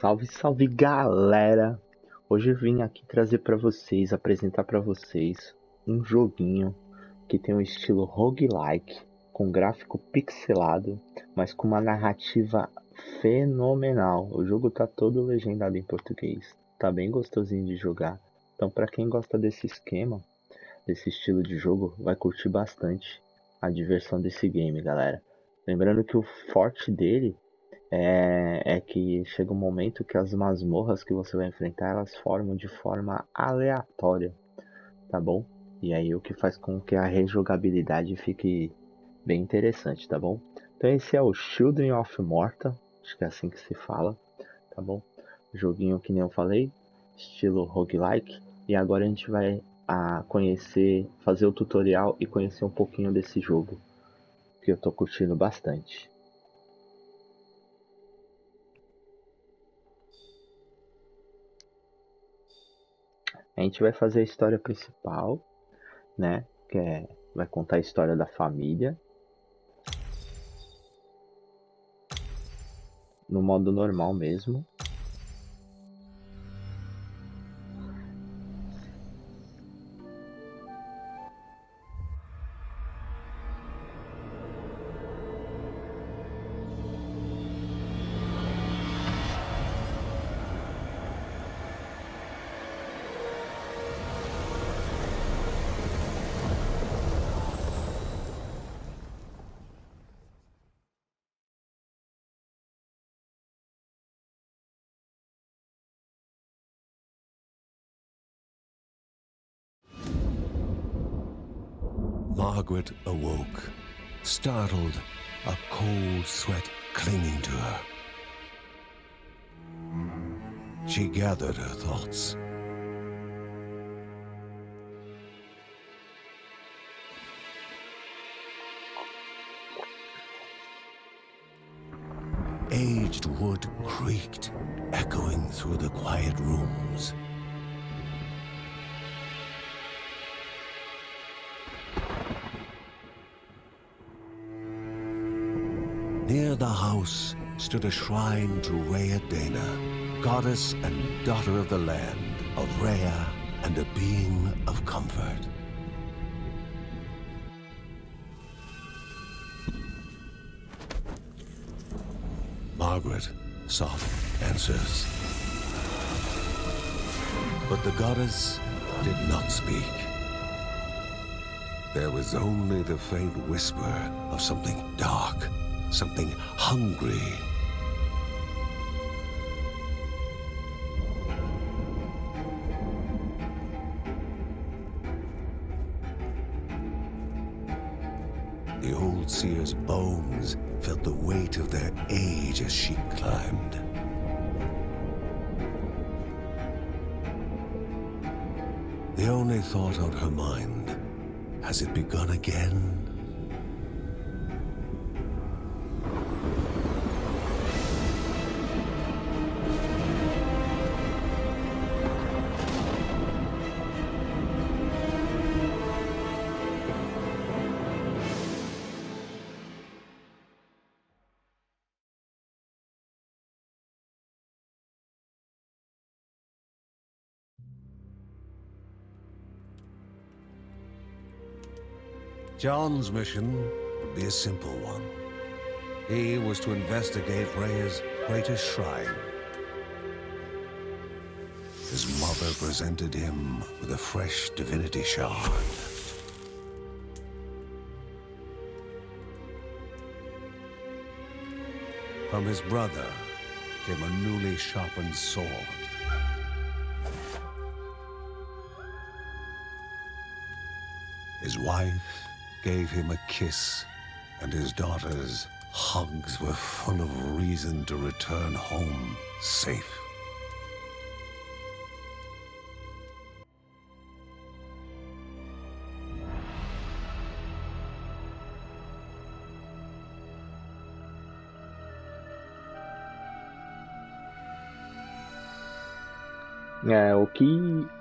Salve, salve galera! Hoje eu vim aqui trazer para vocês, apresentar para vocês um joguinho que tem um estilo roguelike, com gráfico pixelado, mas com uma narrativa fenomenal. O jogo tá todo legendado em português, tá bem gostosinho de jogar. Então para quem gosta desse esquema, desse estilo de jogo, vai curtir bastante a diversão desse game, galera. Lembrando que o forte dele é que chega um momento que as masmorras que você vai enfrentar, elas formam de forma aleatória, tá bom? E aí o que faz com que a rejogabilidade fique bem interessante, tá bom? Então esse é o Children of Morta, acho que é assim que se fala, tá bom? Joguinho que nem eu falei, estilo roguelike, e agora a gente vai conhecer, fazer o tutorial e conhecer um pouquinho desse jogo, que eu tô curtindo bastante. A gente vai fazer a história principal, né? Vai contar a história da família. No modo normal mesmo. Margaret awoke, startled, a cold sweat clinging to her. She gathered her thoughts. Aged wood creaked, echoing through the quiet rooms. Near the house stood a shrine to Rhea Dana, goddess and daughter of the land, of Rhea and a being of comfort. Margaret sought answers. But the goddess did not speak. There was only the faint whisper of something dark, something hungry. The old seer's bones felt the weight of their age as she climbed. The only thought on her mind, has it begun again? John's mission would be a simple one. He was to investigate Rhea's greatest shrine. His mother presented him with a fresh divinity shard. From his brother came a newly sharpened sword. His wife gave him a kiss, and his daughter's hugs were full of reason to return home safe.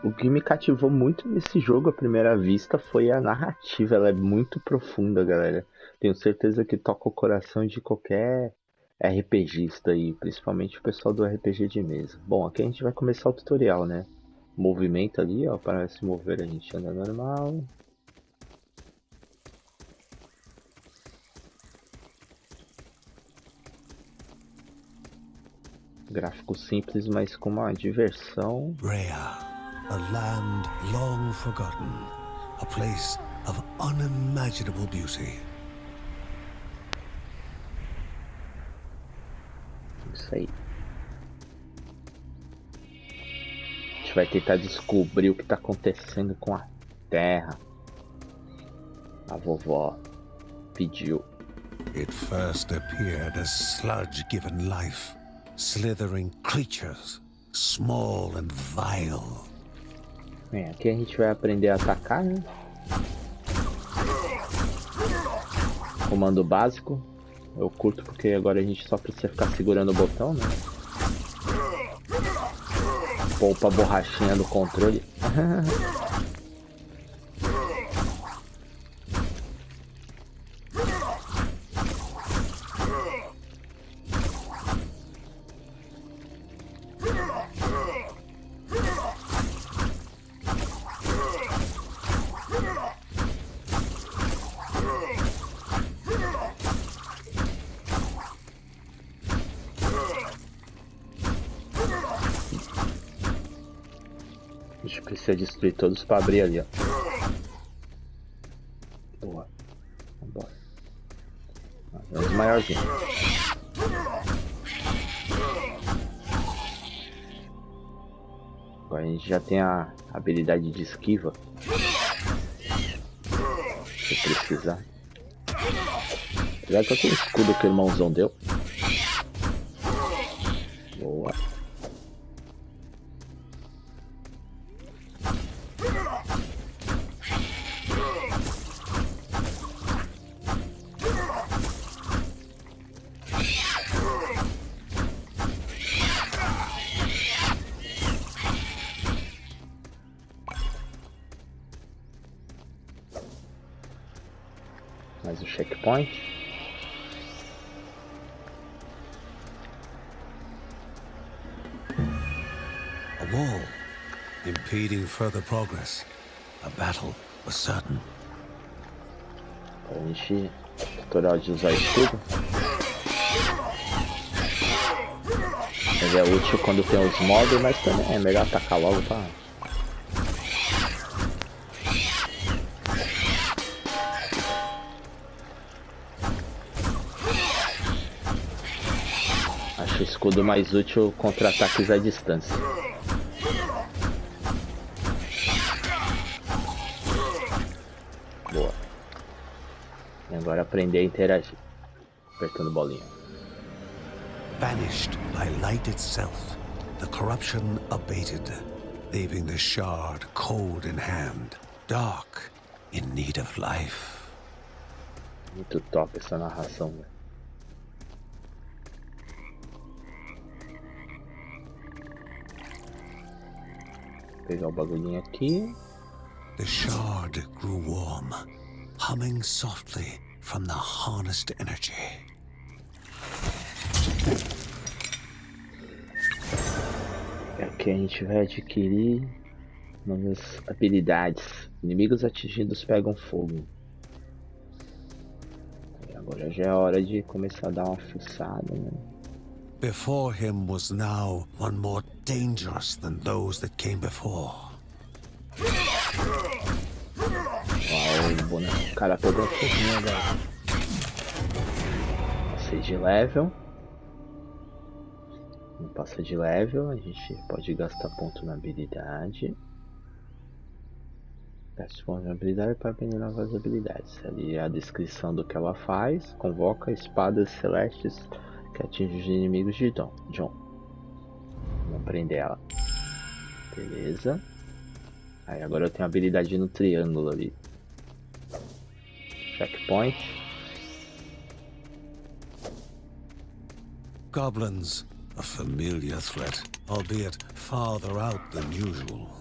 O que me cativou muito nesse jogo à primeira vista foi a narrativa. Ela é muito profunda, galera. Tenho certeza que toca o coração de qualquer RPGista aí, principalmente o pessoal do RPG de mesa. Bom, aqui a gente vai começar o tutorial, né? Movimento ali, ó, para se mover a gente anda normal. Gráfico simples, mas com uma diversão. Rhea, a land long forgotten, a place of unimaginable beauty. Isso aí. A gente vai tentar descobrir o que está acontecendo com a terra. A vovó pediu. It first appeared as sludge given life, slithering creatures, small and vile. Bem, aqui a gente vai aprender a atacar, né? Comando básico. Eu curto porque agora a gente só precisa ficar segurando o botão, né? Poupa a borrachinha do controle. A gente precisa destruir todos para abrir ali, ó. Boa. Vambora. É os maiorzinhos. Agora a gente já tem a habilidade de esquiva. Se precisar. Apesar que aquele escudo que o irmãozão deu. Boa. Mais um checkpoint. A wall, impeding further progress. A battle was certain. A gente... Tutorial de usar escudo. Mas é útil quando tem os modos, mas também é melhor atacar logo pra... Acho o escudo mais útil contra ataques à distância. Boa. E agora aprender a interagir. Apertando bolinha. Banished by light itself, the corruption abated, leaving the shard cold in hand, dark, in need of life. Muito top essa narração, velho. Pegar o bagulhinho aqui. The shard grew warm, humming softly from the harnessed energy. Aqui a gente vai adquirir novas habilidades. Inimigos atingidos pegam fogo. E agora já é hora de começar a dar uma fuçada, né? Before him was now one more dangerous than those that came before. Uau, o boneco, o cara pegou um pouquinho agora. Passei de level. Não passa de level, a gente pode gastar ponto na habilidade. Gaste ponto na habilidade para aprender novas habilidades. Ali é a descrição do que ela faz. Convoca espadas celestes que atingem os inimigos de John. Vamos prender ela. Beleza. Aí agora eu tenho a habilidade no triângulo ali. Checkpoint. Goblins, a familiar threat, albeit farther out than usual.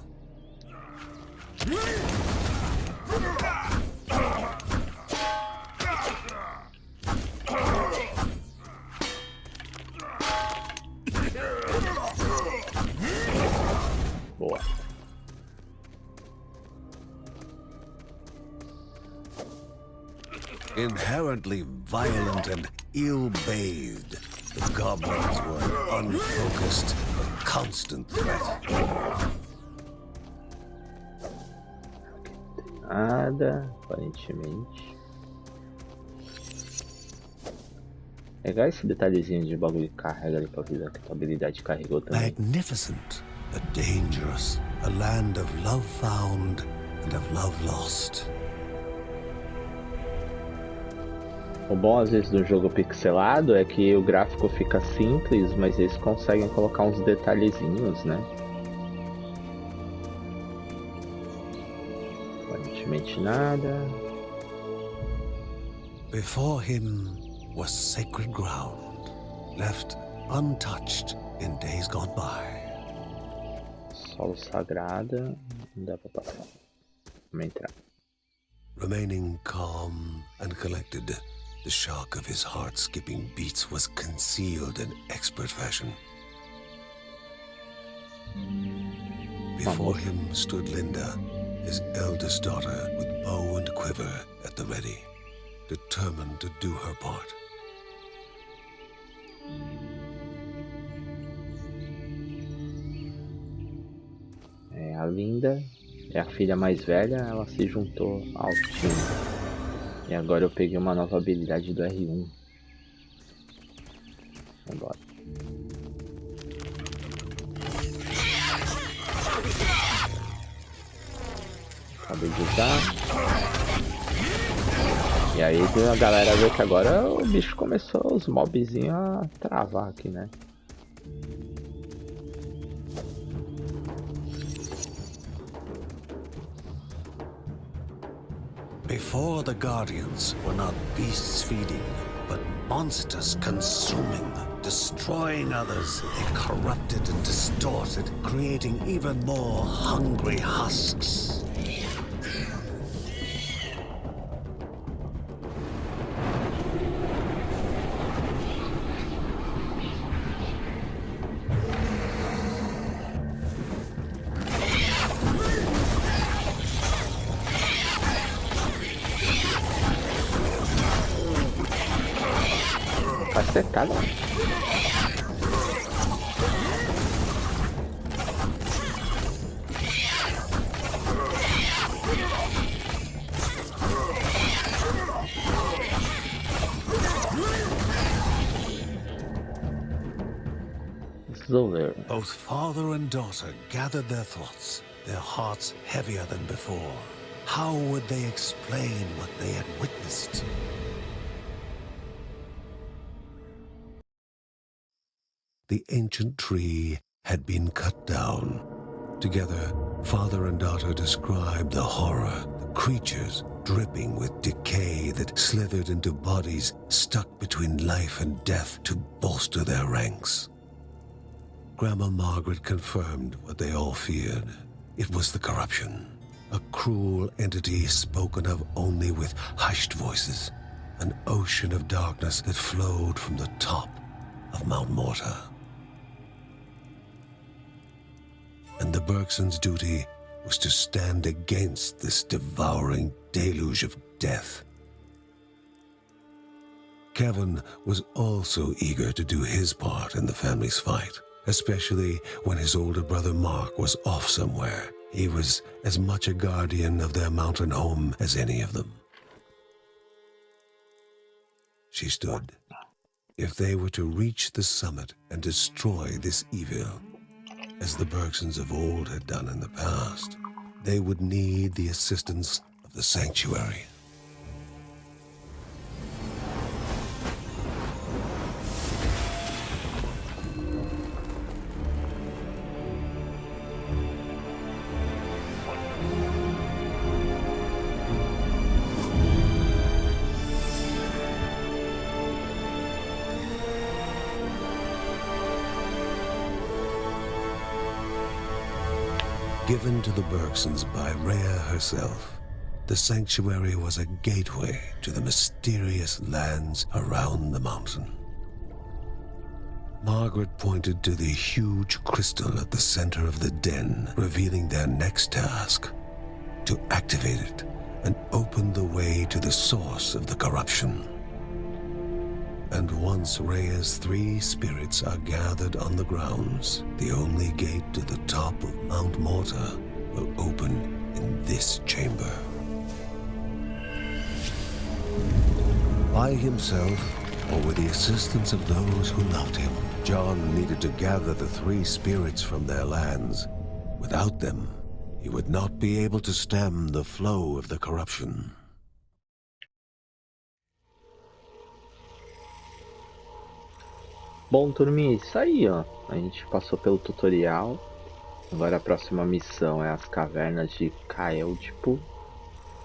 Inherently violent and ill-bathed, the goblins were unfocused, a constant threat. Nada, aparentemente. Legal esse detalhezinho de bagulho que carrega ali pra vida, que a tua habilidade carregou também. Magnificent, but dangerous, a land of love found and of love lost. O bom às vezes do jogo pixelado é que o gráfico fica simples, mas eles conseguem colocar uns detalhezinhos, né? Aparentemente nada. Before him was sacred ground, left untouched in days gone by. Solo sagrada, não dá pra passar. Vamos entrar. Remaining calm and collected, the shock of his heart-skipping beats was concealed in expert fashion. Before him stood Linda, his eldest daughter, with bow and quiver at the ready, determined to do her part. A Linda é a filha mais velha, ela se juntou ao time. E agora eu peguei uma nova habilidade do R1. Vambora. Acabei de usar. E aí a galera vê que agora o bicho começou, os mobzinhos a travar aqui, né? Before the Guardians were not beasts feeding, but monsters consuming, destroying others. They corrupted and distorted, creating even more hungry husks. Tá secado. This is over. Both father and daughter gathered their thoughts, their hearts heavier than before. How would they explain what they had witnessed? The ancient tree had been cut down. Together, father and daughter described the horror, the creatures dripping with decay that slithered into bodies stuck between life and death to bolster their ranks. Grandma Margaret confirmed what they all feared. It was the corruption, a cruel entity spoken of only with hushed voices, an ocean of darkness that flowed from the top of Mount Morta. And the Bergsons' duty was to stand against this devouring deluge of death. Kevin was also eager to do his part in the family's fight, especially when his older brother Mark was off somewhere. He was as much a guardian of their mountain home as any of them. She stood. If they were to reach the summit and destroy this evil, as the Bergsons of old had done in the past, they would need the assistance of the sanctuary. Given to the Bergsons by Rhea herself, the sanctuary was a gateway to the mysterious lands around the mountain. Margaret pointed to the huge crystal at the center of the den, revealing their next task: to activate it and opened the way to the source of the corruption. And once Rhea's 3 spirits are gathered on the grounds, the only gate to the top of Mount Morta will open in this chamber. By himself, or with the assistance of those who loved him, John needed to gather the 3 spirits from their lands. Without them, he would not be able to stem the flow of the corruption. Bom, turminha, isso aí, ó. A gente passou pelo tutorial. Agora a próxima missão é as cavernas de Caeldipo.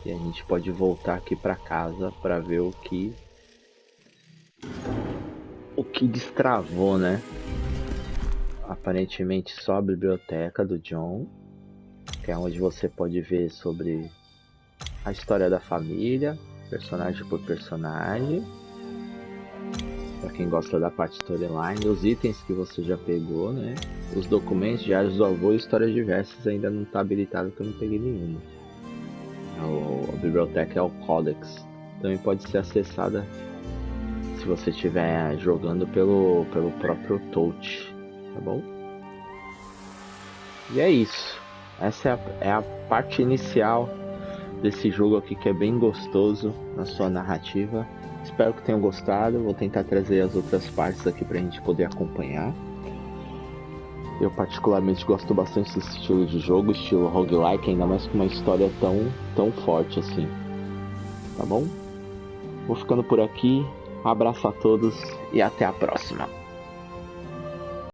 E a gente pode voltar aqui pra casa pra ver o que destravou, né? Aparentemente só a biblioteca do John, que é onde você pode ver sobre a história da família, personagem por personagem. Pra quem gosta da parte storyline, os itens que você já pegou, né? Os documentos, diários do avô e histórias diversas ainda não tá habilitado, que eu não peguei nenhuma. A biblioteca é o Codex. Também pode ser acessada se você estiver jogando pelo próprio touch, tá bom? E é isso. Essa é a parte inicial desse jogo aqui, que é bem gostoso na sua narrativa. Espero que tenham gostado. Vou tentar trazer as outras partes aqui pra gente poder acompanhar. Eu particularmente gosto bastante desse estilo de jogo, estilo Roguelike, ainda mais com uma história tão forte assim. Tá bom? Vou ficando por aqui. Um abraço a todos e até a próxima.